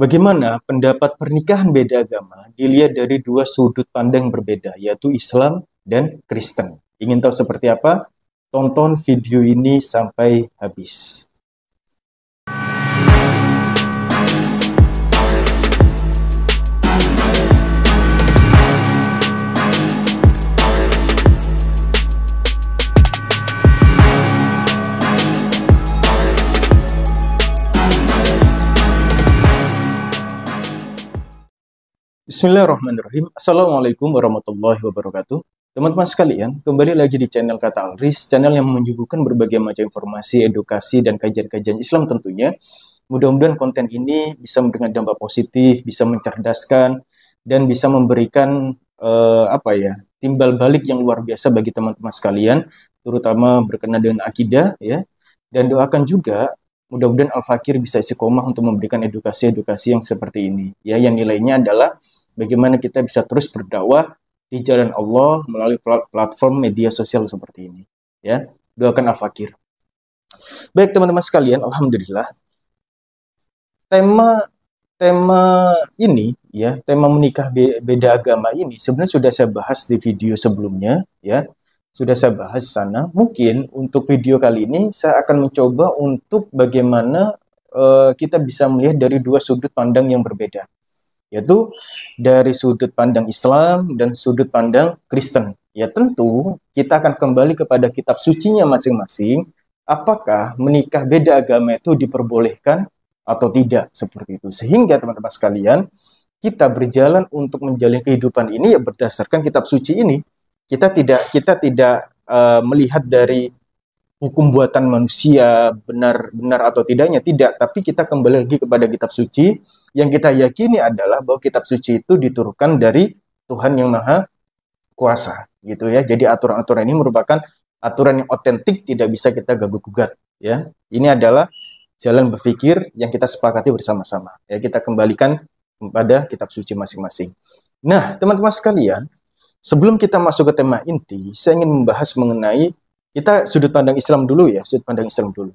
Bagaimana pendapat pernikahan beda agama dilihat dari dua sudut pandang berbeda, yaitu Islam dan Kristen. Ingin tahu seperti apa? Tonton video ini sampai habis. Bismillahirrahmanirrahim. Assalamualaikum warahmatullahi wabarakatuh. Teman-teman sekalian, kembali lagi di channel Kata Alris, channel yang menyuguhkan berbagai macam informasi, edukasi, dan kajian-kajian Islam tentunya. Mudah-mudahan konten ini bisa memberikan dampak positif, bisa mencerdaskan, dan bisa memberikan timbal balik yang luar biasa bagi teman-teman sekalian, terutama berkenaan dengan akidah, ya. Dan doakan juga mudah-mudahan Al-Fakir bisa istiqomah untuk memberikan edukasi-edukasi yang seperti ini, ya, yang nilainya adalah bagaimana kita bisa terus berdakwah di jalan Allah melalui platform media sosial seperti ini, ya. Doakan Al-Fakir. Baik teman-teman sekalian, alhamdulillah. Tema ini, ya, tema menikah beda agama ini sebenarnya sudah saya bahas di video sebelumnya, ya. Sudah saya bahas sana. Mungkin untuk video kali ini saya akan mencoba untuk bagaimana kita bisa melihat dari dua sudut pandang yang berbeda, yaitu dari sudut pandang Islam dan sudut pandang Kristen. Ya tentu kita akan kembali kepada kitab sucinya masing-masing, apakah menikah beda agama itu diperbolehkan atau tidak, seperti itu. Sehingga teman-teman sekalian, kita berjalan untuk menjalin kehidupan ini ya berdasarkan kitab suci ini. Kita tidak melihat dari hukum buatan manusia benar atau tidaknya, tidak, tapi kita kembali lagi kepada kitab suci yang kita yakini adalah bahwa kitab suci itu diturunkan dari Tuhan yang Maha Kuasa, gitu ya. Jadi aturan-aturan ini merupakan aturan yang otentik, tidak bisa kita ganggu-gugat, ya. Ini adalah jalan berpikir yang kita sepakati bersama-sama, ya. Kita kembalikan kepada kitab suci masing-masing. Nah, teman-teman sekalian, sebelum kita masuk ke tema inti, saya ingin membahas mengenai kita sudut pandang Islam dulu, ya, sudut pandang Islam dulu.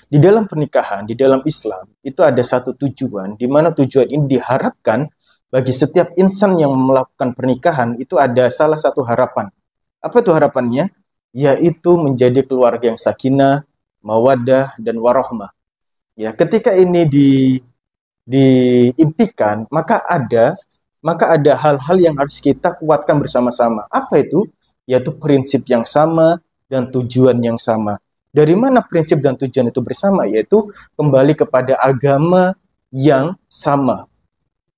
Di dalam pernikahan, di dalam Islam, itu ada satu tujuan, di mana tujuan ini diharapkan bagi setiap insan yang melakukan pernikahan, itu ada salah satu harapan. Apa itu harapannya? Yaitu menjadi keluarga yang sakinah, mawaddah, dan warahmah. Ya, ketika ini diimpikan, maka ada hal-hal yang harus kita kuatkan bersama-sama. Apa itu? Yaitu prinsip yang sama dan tujuan yang sama. Dari mana prinsip dan tujuan itu bersama? Yaitu kembali kepada agama yang sama,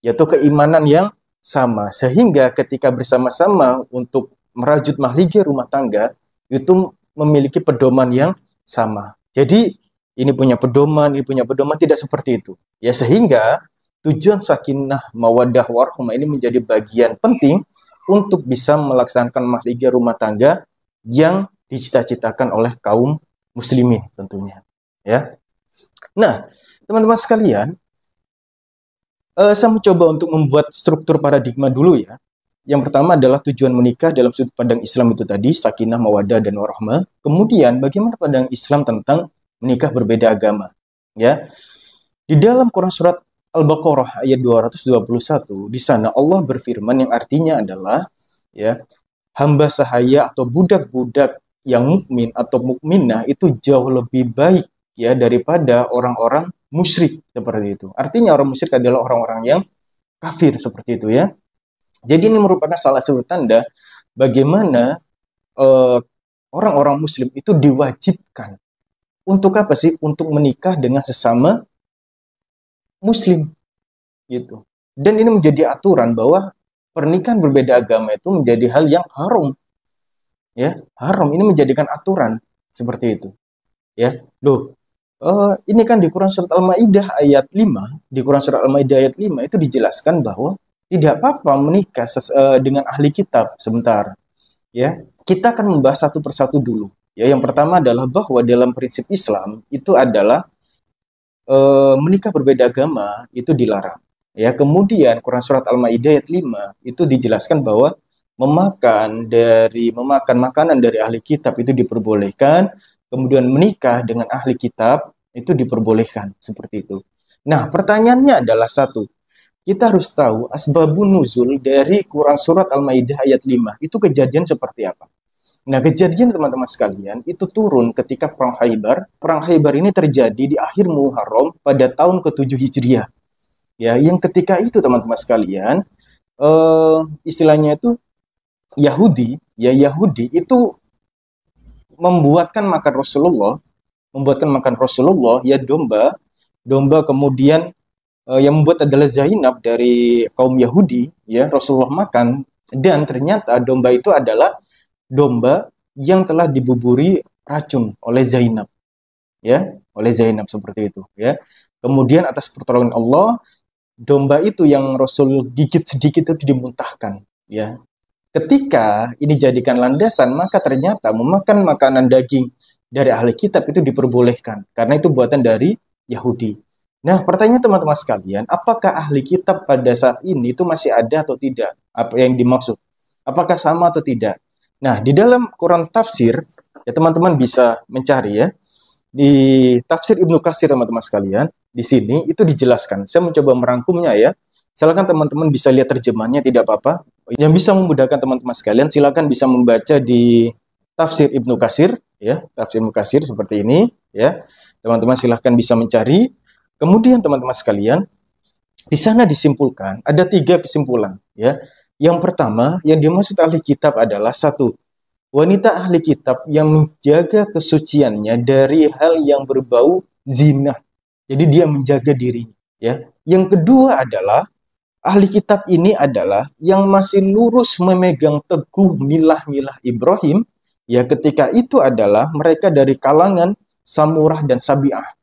yaitu keimanan yang sama. Sehingga ketika bersama-sama untuk merajut mahligai rumah tangga, itu memiliki pedoman yang sama. Jadi ini punya pedoman, tidak seperti itu. Ya, sehingga tujuan sakinah, mawaddah, warahmah ini menjadi bagian penting untuk bisa melaksanakan mahligai rumah tangga yang dicita-citakan oleh kaum muslimin tentunya, ya. Nah, teman-teman sekalian, saya mencoba untuk membuat struktur paradigma dulu, ya. Yang pertama adalah tujuan menikah dalam sudut pandang Islam itu tadi, sakinah, mawaddah, dan warahmah. Kemudian bagaimana pandangan Islam tentang menikah berbeda agama, ya. Di dalam Quran surat Al-Baqarah ayat 221, di sana Allah berfirman yang artinya adalah, ya, hamba sahaya atau budak-budak yang mukmin atau mukminah itu jauh lebih baik, ya, daripada orang-orang musyrik, seperti itu. Artinya orang musyrik adalah orang-orang yang kafir, seperti itu, ya. Jadi ini merupakan salah satu tanda bagaimana orang-orang muslim itu diwajibkan untuk apa sih? Untuk menikah dengan sesama Muslim, gitu. Dan ini menjadi aturan bahwa pernikahan berbeda agama itu menjadi hal yang haram, ya, haram. Ini menjadikan aturan seperti itu, ya. Loh, ini kan di Quran surat Al-Maidah ayat 5, di Quran surat Al-Maidah ayat 5 itu dijelaskan bahwa tidak apa-apa menikah dengan ahli kitab. Sebentar, ya. Kita akan membahas satu persatu dulu. Ya, yang pertama adalah bahwa dalam prinsip Islam itu adalah menikah berbeda agama itu dilarang. Ya, kemudian Quran surat Al-Maidah ayat 5 itu dijelaskan bahwa memakan makanan dari ahli kitab itu diperbolehkan, kemudian menikah dengan ahli kitab itu diperbolehkan, seperti itu. Nah, pertanyaannya adalah satu, kita harus tahu asbabun nuzul dari Quran Surat Al-Maidah ayat 5, itu kejadian seperti apa. Nah, kejadian teman-teman sekalian, itu turun ketika Perang Khaybar. Perang Khaybar ini terjadi di akhir Muharram pada tahun ke-7 Hijriah. Ya, yang ketika itu teman-teman sekalian, istilahnya itu Yahudi itu membuatkan makan Rasulullah ya domba kemudian yang membuat adalah Zainab dari kaum Yahudi, ya Rasulullah makan, dan ternyata domba itu adalah domba yang telah dibuburi racun oleh Zainab, ya oleh Zainab seperti itu, ya. Kemudian atas pertolongan Allah, domba itu yang Rasul gigit sedikit itu dimuntahkan, ya. Ketika ini jadikan landasan, maka ternyata memakan makanan daging dari ahli kitab itu diperbolehkan, karena itu buatan dari Yahudi. Nah, pertanyaan teman-teman sekalian, apakah ahli kitab pada saat ini itu masih ada atau tidak? Apa yang dimaksud? Apakah sama atau tidak? Nah, di dalam Quran tafsir, ya teman-teman bisa mencari ya, di tafsir Ibnu Katsir teman-teman sekalian, di sini itu dijelaskan. Saya mencoba merangkumnya ya. Silakan teman-teman bisa lihat terjemahnya, tidak apa-apa. Yang bisa memudahkan teman-teman sekalian, silakan bisa membaca di tafsir Ibnu Katsir, ya, tafsir Ibnu Katsir seperti ini, ya. Teman-teman silahkan bisa mencari. Kemudian teman-teman sekalian, di sana disimpulkan ada 3 kesimpulan, ya. Yang pertama, yang dimaksud ahli kitab adalah satu, wanita ahli kitab yang menjaga kesuciannya dari hal yang berbau zina. Jadi dia menjaga dirinya, ya. Yang kedua adalah ahli kitab ini adalah yang masih lurus memegang teguh milah-milah Ibrahim, ya ketika itu adalah mereka dari kalangan Samurah dan Sabi'ah.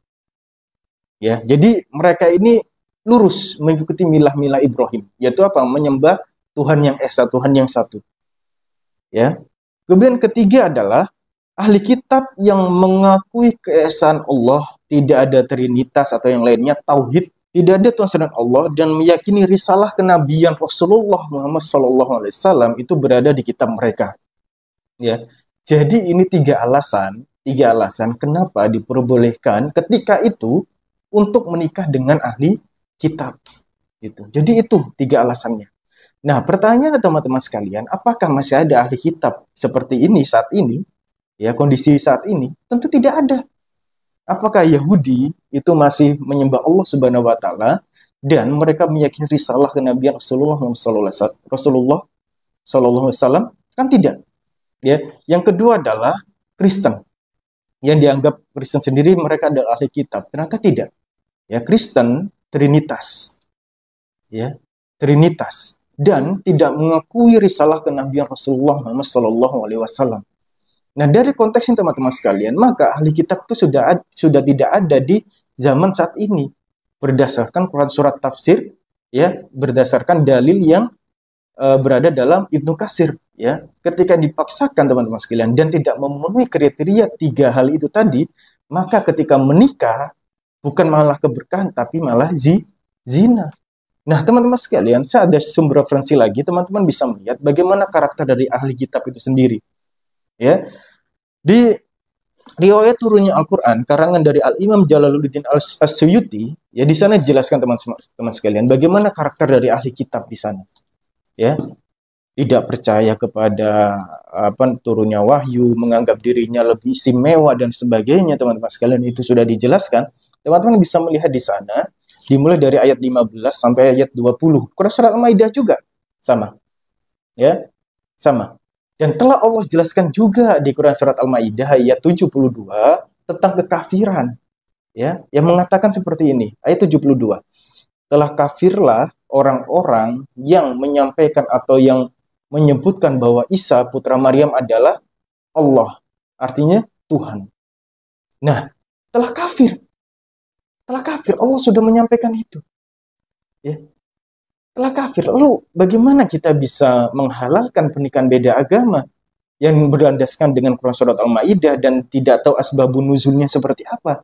Ya, jadi mereka ini lurus mengikuti milah-milah Ibrahim, yaitu apa? Menyembah Tuhan yang esa, Tuhan yang satu. Ya. Kemudian ketiga adalah ahli kitab yang mengakui keesaan Allah, tidak ada trinitas atau yang lainnya, tauhid, tidak ada Tuhan selain Allah, dan meyakini risalah kenabian Rasulullah Muhammad SAW itu berada di kitab mereka. Ya, jadi ini tiga alasan kenapa diperbolehkan ketika itu untuk menikah dengan ahli kitab. Gitu. Jadi itu 3 alasannya. Nah, pertanyaan teman-teman sekalian, apakah masih ada ahli kitab seperti ini saat ini? Ya, kondisi saat ini tentu tidak ada. Apakah Yahudi itu masih menyembah Allah Subhanahu wa taala dan mereka meyakini risalah kenabian Rasulullah sallallahu alaihi wasallam? Kan tidak. Ya. Yang kedua adalah Kristen. Yang dianggap Kristen sendiri mereka adalah ahli kitab. Ternyata tidak. Ya, Kristen Trinitas. Ya, Trinitas dan tidak mengakui risalah kenabian Rasulullah Muhammad sallallahu alaihi wasallam. Nah, dari konteks ini teman-teman sekalian, maka ahli kitab itu sudah tidak ada di zaman saat ini. Berdasarkan Quran surat tafsir, ya, berdasarkan dalil yang berada dalam Ibnu Katsir, ya. Ketika dipaksakan teman-teman sekalian dan tidak memenuhi kriteria 3 hal itu tadi, maka ketika menikah bukan malah keberkahan tapi malah zina. Nah, teman-teman sekalian, saya ada sumber referensi lagi, teman-teman bisa melihat bagaimana karakter dari ahli kitab itu sendiri. Ya, di riwayat turunnya Al-Quran karangan dari Al-Imam Jalaluddin As-Suyuti, ya di sana dijelaskan teman-teman sekalian bagaimana karakter dari ahli kitab di sana. Ya, tidak percaya kepada turunnya wahyu, menganggap dirinya lebih istimewa dan sebagainya, teman-teman sekalian, itu sudah dijelaskan. Teman-teman bisa melihat di sana dimulai dari ayat 15 sampai ayat 20. Quran surat Al-Maidah juga sama. Ya, sama. Dan telah Allah jelaskan juga di Quran surat Al-Maidah ayat 72 tentang kekafiran. Ya, yang mengatakan seperti ini, ayat 72. Telah kafirlah orang-orang yang menyampaikan atau yang menyebutkan bahwa Isa putra Maryam adalah Allah, artinya Tuhan. Nah, telah kafir. Telah kafir, Allah sudah menyampaikan itu. Ya. Telah kafir. Lalu bagaimana kita bisa menghalalkan pernikahan beda agama yang berlandaskan dengan Quran surat Al-Maidah dan tidak tahu asbabun nuzulnya seperti apa?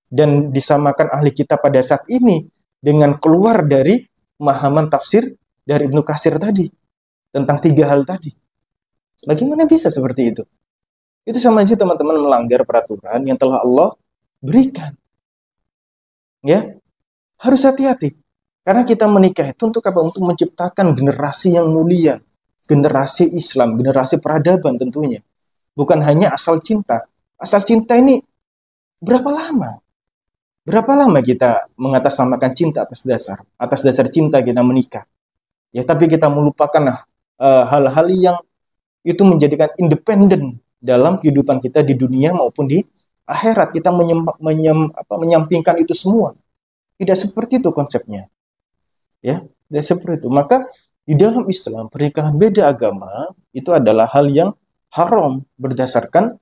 Dan disamakan ahli kitab pada saat ini dengan keluar dari pemahaman tafsir dari Ibnu Katsir tadi tentang 3 hal tadi. Bagaimana bisa seperti itu? Itu sama aja teman-teman melanggar peraturan yang telah Allah berikan. Ya. Harus hati-hati. Karena kita menikah itu untuk apa? Untuk menciptakan generasi yang mulia. Generasi Islam, generasi peradaban tentunya. Bukan hanya asal cinta. Asal cinta ini berapa lama? Berapa lama kita mengatasnamakan cinta atas dasar? Atas dasar cinta kita menikah. Ya, tapi kita melupakan hal-hal yang itu menjadikan independen dalam kehidupan kita di dunia maupun di akhirat. Kita menyampingkan itu semua. Tidak seperti itu konsepnya. Ya, tidak seperti itu. Maka di dalam Islam, pernikahan beda agama itu adalah hal yang haram berdasarkan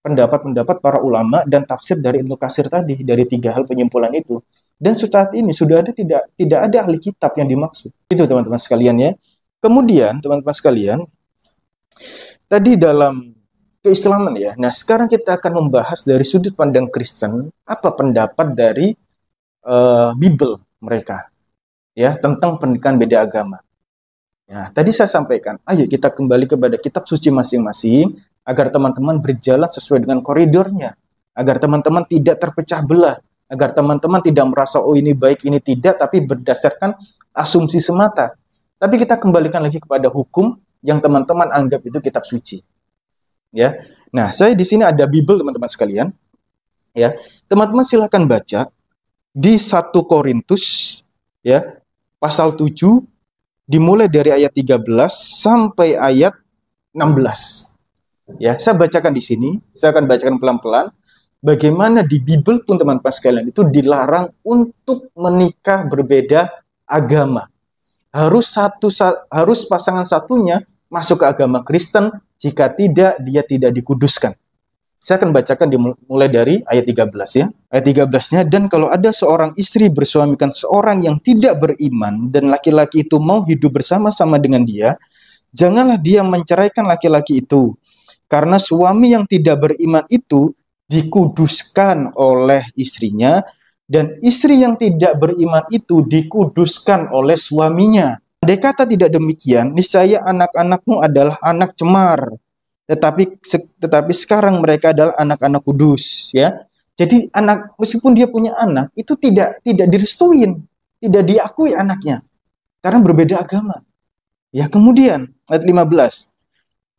pendapat-pendapat para ulama dan tafsir dari Ibnu Katsir tadi, dari 3 hal penyimpulan itu. Dan saat ini sudah ada tidak ada ahli kitab yang dimaksud. Itu teman-teman sekalian ya. Kemudian teman-teman sekalian, tadi dalam keislaman ya. Nah, sekarang kita akan membahas dari sudut pandang Kristen, apa pendapat dari Bible mereka ya tentang pernikahan beda agama. Ya, tadi saya sampaikan, ayo kita kembali kepada kitab suci masing-masing agar teman-teman berjalan sesuai dengan koridornya, agar teman-teman tidak terpecah belah, agar teman-teman tidak merasa oh ini baik, ini tidak, tapi berdasarkan asumsi semata. Tapi kita kembalikan lagi kepada hukum yang teman-teman anggap itu kitab suci. Ya. Nah, saya di sini ada Bible teman-teman sekalian. Ya. Teman-teman silakan baca di 1 Korintus ya, pasal 7 dimulai dari ayat 13 sampai ayat 16. Ya, saya bacakan di sini, saya akan bacakan pelan-pelan bagaimana di Bible pun teman-teman sekalian itu dilarang untuk menikah berbeda agama. Harus pasangan satunya masuk ke agama Kristen, jika tidak dia tidak dikuduskan. Saya akan bacakan dimulai dari ayat 13 ya. Ayat 13-nya, dan kalau ada seorang istri bersuamikan seorang yang tidak beriman dan laki-laki itu mau hidup bersama-sama dengan dia, janganlah dia menceraikan laki-laki itu. Karena suami yang tidak beriman itu dikuduskan oleh istrinya, dan istri yang tidak beriman itu dikuduskan oleh suaminya. Andai kata tidak demikian, niscaya anak-anakmu adalah anak cemar. Tetapi sekarang mereka adalah anak-anak kudus, ya. Jadi anak, meskipun dia punya anak, itu tidak direstuin, tidak diakui anaknya karena berbeda agama. Ya, kemudian ayat 15.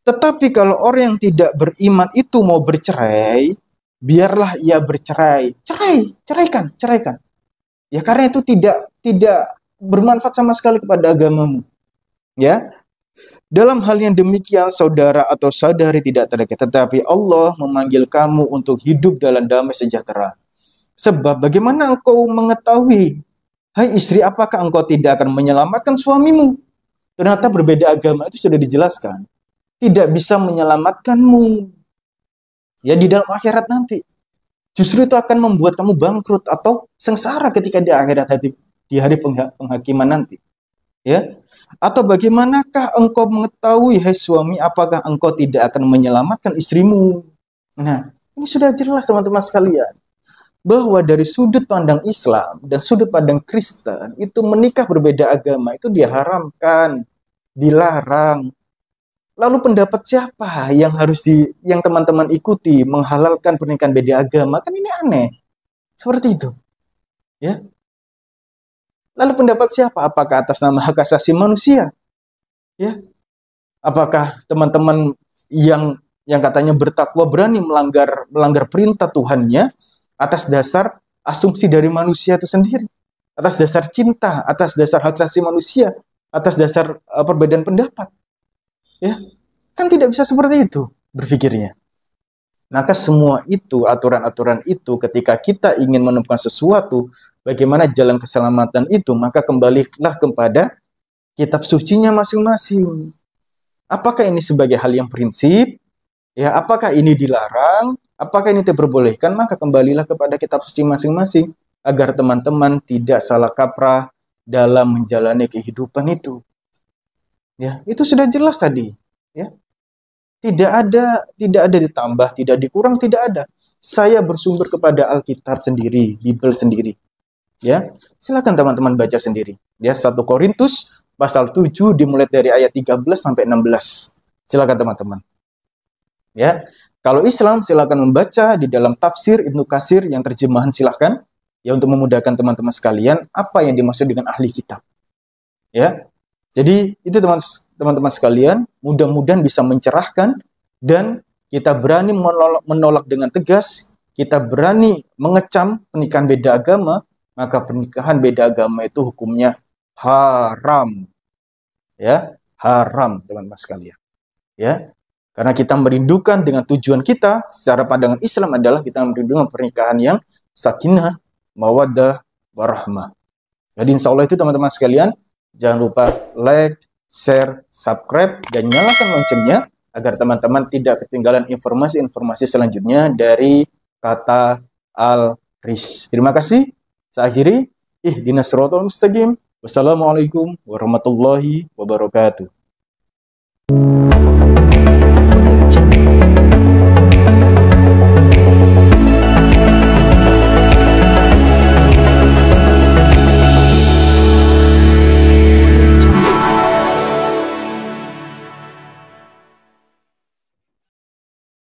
Tetapi kalau orang yang tidak beriman itu mau bercerai, biarlah ia bercerai. Ceraikan. Ya, karena itu tidak bermanfaat sama sekali kepada agamamu. Ya. Dalam hal yang demikian, saudara atau saudari tidak terdekat, tetapi Allah memanggil kamu untuk hidup dalam damai sejahtera. Sebab bagaimana engkau mengetahui, hai istri, apakah engkau tidak akan menyelamatkan suamimu? Ternyata berbeda agama itu sudah dijelaskan. Tidak bisa menyelamatkanmu. Ya, di dalam akhirat nanti. Justru itu akan membuat kamu bangkrut atau sengsara ketika di akhirat, di hari penghakiman nanti. Ya, atau bagaimanakah engkau mengetahui, hai suami, apakah engkau tidak akan menyelamatkan istrimu? Nah, ini sudah jelas teman-teman sekalian, bahwa dari sudut pandang Islam dan sudut pandang Kristen, itu menikah berbeda agama itu diharamkan, dilarang. Lalu pendapat siapa yang harus yang teman-teman ikuti menghalalkan pernikahan beda agama? Kan ini aneh. Seperti itu. Ya. Lalu pendapat siapa? Apakah atas nama hak asasi manusia? Ya. Apakah teman-teman yang katanya bertakwa berani melanggar perintah Tuhannya atas dasar asumsi dari manusia itu sendiri? Atas dasar cinta, atas dasar hak asasi manusia, atas dasar perbedaan pendapat. Ya. Kan tidak bisa seperti itu berpikirnya. Maka semua itu, aturan-aturan itu, ketika kita ingin menemukan sesuatu, bagaimana jalan keselamatan itu, maka kembalilah kepada kitab sucinya masing-masing. Apakah ini sebagai hal yang prinsip? Ya, apakah ini dilarang? Apakah ini diperbolehkan? Maka kembalilah kepada kitab suci masing-masing agar teman-teman tidak salah kaprah dalam menjalani kehidupan itu. Ya, itu sudah jelas tadi, ya. Tidak ada ditambah, tidak dikurang, tidak ada. Saya bersumber kepada Alkitab sendiri, Bible sendiri. Ya, silakan teman-teman baca sendiri. Ya, 1 Korintus pasal 7 dimulai dari ayat 13 sampai 16. Silakan teman-teman. Ya, kalau Islam silakan membaca di dalam tafsir Ibnu Katsir yang terjemahan silakan. ya untuk memudahkan teman-teman sekalian apa yang dimaksud dengan ahli kitab. Ya. Jadi itu teman-teman sekalian, mudah-mudahan bisa mencerahkan dan kita berani menolak dengan tegas, kita berani mengecam pernikahan beda agama, maka pernikahan beda agama itu hukumnya haram. Ya, haram teman-teman sekalian. Ya. Karena kita merindukan dengan tujuan kita secara pandangan Islam adalah kita merindukan pernikahan yang sakinah, mawaddah, warahmah. Jadi insya Allah itu teman-teman sekalian, jangan lupa like, share, subscribe, dan nyalakan loncengnya agar teman-teman tidak ketinggalan informasi-informasi selanjutnya dari Kata Al-Ris. Terima kasih. Saya akhiri. Ihdinas siratal mustaqim. Wassalamualaikum warahmatullahi wabarakatuh.